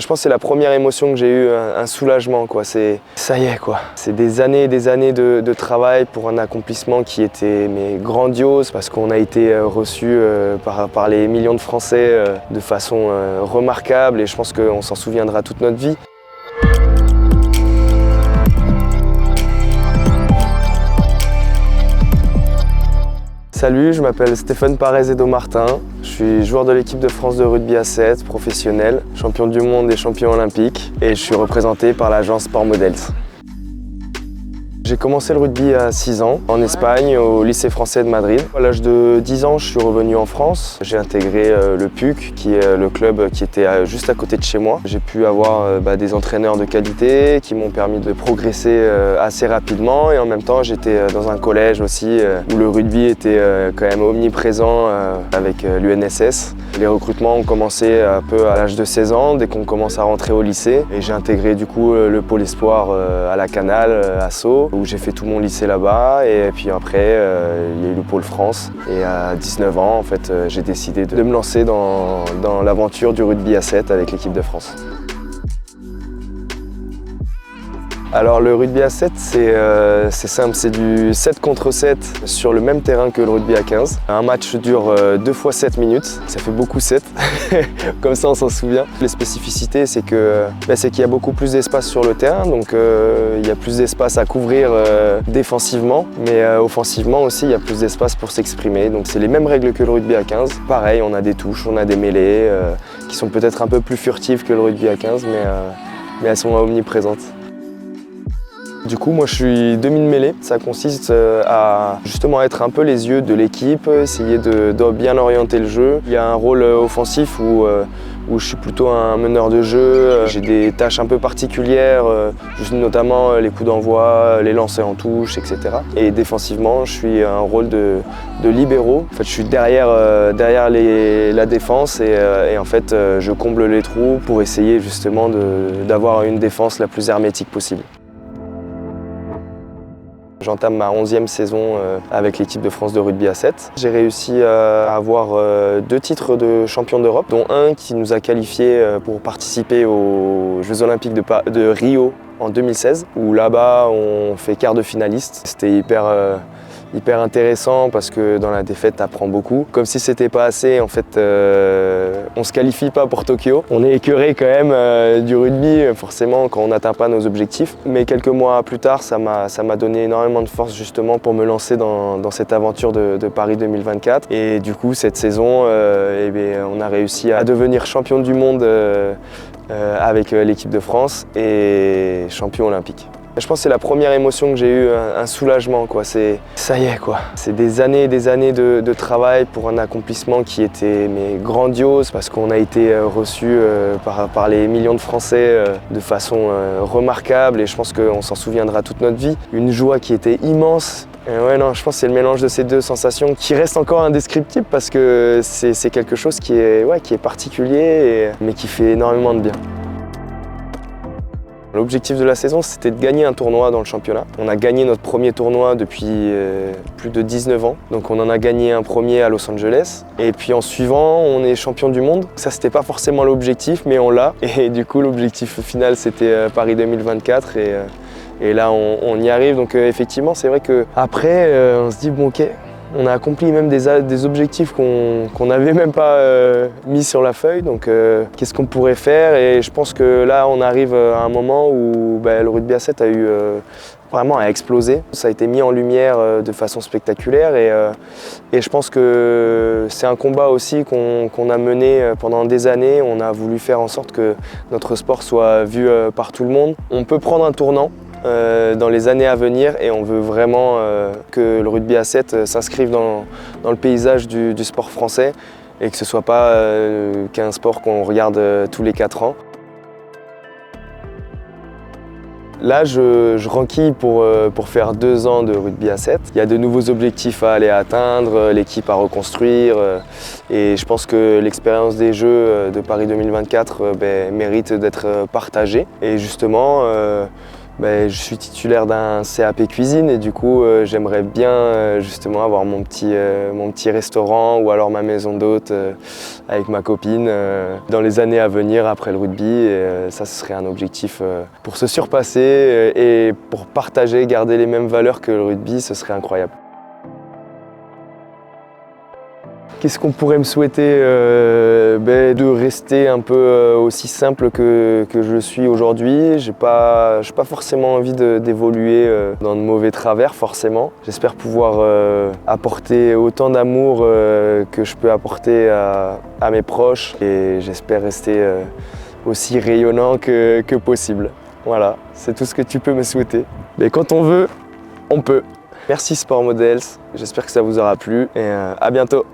Je pense que c'est la première émotion que j'ai eue, un soulagement, quoi. Ça y est, quoi. C'est des années et des années de travail pour un accomplissement qui était grandiose, parce qu'on a été reçus par les millions de Français de façon remarquable, et je pense qu'on s'en souviendra toute notre vie. Salut, je m'appelle Stéphane Parez-Edo-Martin, je suis joueur de l'équipe de France de rugby à 7, professionnel, champion du monde et champion olympique, et je suis représenté par l'agence Sport Models. J'ai commencé le rugby à 6 ans, en Espagne, au lycée français de Madrid. À l'âge de 10 ans, je suis revenu en France. J'ai intégré le PUC, qui est le club qui était juste à côté de chez moi. J'ai pu avoir des entraîneurs de qualité qui m'ont permis de progresser assez rapidement. Et en même temps, j'étais dans un collège aussi où le rugby était quand même omniprésent avec l'UNSS. Les recrutements ont commencé un peu à l'âge de 16 ans, dès qu'on commence à rentrer au lycée. Et j'ai intégré du coup le pôle espoir à la Canale, à Sceaux, où j'ai fait tout mon lycée là-bas, et puis après il y a eu le pôle France, et à 19 ans en fait j'ai décidé de me lancer dans l'aventure du rugby à 7 avec l'équipe de France. Alors le rugby à 7 c'est simple, c'est du 7 contre 7 sur le même terrain que le rugby à 15. Un match dure 2 fois 7 minutes, ça fait beaucoup 7, comme ça on s'en souvient. Les spécificités c'est qu'il y a beaucoup plus d'espace sur le terrain, donc il y a plus d'espace à couvrir défensivement, mais offensivement aussi il y a plus d'espace pour s'exprimer. Donc c'est les mêmes règles que le rugby à 15. Pareil, on a des touches, on a des mêlées qui sont peut-être un peu plus furtives que le rugby à 15, mais elles sont omniprésentes. Du coup, moi je suis demi-mêlée. Ça consiste à justement être un peu les yeux de l'équipe, essayer de bien orienter le jeu. Il y a un rôle offensif où je suis plutôt un meneur de jeu. J'ai des tâches un peu particulières, notamment les coups d'envoi, les lancers en touche, etc. Et défensivement, je suis un rôle de libéro. En fait, je suis derrière la défense et en fait, je comble les trous pour essayer justement d'avoir une défense la plus hermétique possible. J'entame ma 11e saison avec l'équipe de France de rugby à 7. J'ai réussi à avoir 2 titres de champion d'Europe, dont un qui nous a qualifiés pour participer aux Jeux Olympiques de Rio en 2016, où là-bas on fait quart de finaliste. C'était hyper intéressant parce que dans la défaite, tu apprends beaucoup. Comme si c'était pas assez, en fait, on se qualifie pas pour Tokyo. On est écœuré quand même du rugby, forcément, quand on n'atteint pas nos objectifs. Mais quelques mois plus tard, ça m'a donné énormément de force justement pour me lancer dans cette aventure de Paris 2024. Et du coup, cette saison, on a réussi à devenir champion du monde avec l'équipe de France et champion olympique. Je pense que c'est la première émotion que j'ai eue, un soulagement, quoi. Ça y est, quoi. C'est des années et des années de travail pour un accomplissement qui était grandiose, parce qu'on a été reçus par les millions de Français de façon remarquable, et je pense qu'on s'en souviendra toute notre vie. Une joie qui était immense. Ouais, non, je pense que c'est le mélange de ces deux sensations qui reste encore indescriptible, parce que c'est quelque chose qui est particulier, mais qui fait énormément de bien. L'objectif de la saison, c'était de gagner un tournoi dans le championnat. On a gagné notre premier tournoi depuis plus de 19 ans. Donc on en a gagné un premier à Los Angeles. Et puis en suivant, on est champion du monde. Ça, c'était pas forcément l'objectif, mais on l'a. Et du coup, l'objectif final, c'était Paris 2024. Et là, on y arrive. Donc effectivement, c'est vrai qu'après, on se dit, bon, ok, on a accompli même des objectifs qu'on n'avait même pas mis sur la feuille, donc qu'est-ce qu'on pourrait faire? Et je pense que là on arrive à un moment où le rugby à 7 a eu vraiment explosé. Ça a été mis en lumière de façon spectaculaire, et je pense que c'est un combat aussi qu'on a mené pendant des années. On a voulu faire en sorte que notre sport soit vu par tout le monde. On peut prendre un tournant dans les années à venir, et on veut vraiment que le rugby à 7 s'inscrive dans le paysage du sport français, et que ce ne soit pas qu'un sport qu'on regarde tous les 4 ans. Là, je renquille pour faire 2 ans de rugby à 7. Il y a de nouveaux objectifs à aller atteindre, l'équipe à reconstruire, et je pense que l'expérience des Jeux de Paris 2024 mérite d'être partagée. Et justement, Je suis titulaire d'un CAP cuisine et du coup j'aimerais bien justement avoir mon petit restaurant ou alors ma maison d'hôte avec ma copine dans les années à venir après le rugby. Et ça, ce serait un objectif pour se surpasser et pour partager, garder les mêmes valeurs que le rugby, ce serait incroyable. Qu'est-ce qu'on pourrait me souhaiter de rester un peu aussi simple que je suis aujourd'hui. J'ai pas forcément envie d'évoluer dans de mauvais travers forcément. J'espère pouvoir apporter autant d'amour que je peux apporter à mes proches et j'espère rester aussi rayonnant que possible. Voilà, c'est tout ce que tu peux me souhaiter. Mais quand on veut, on peut. Merci Sport Models, j'espère que ça vous aura plu et à bientôt.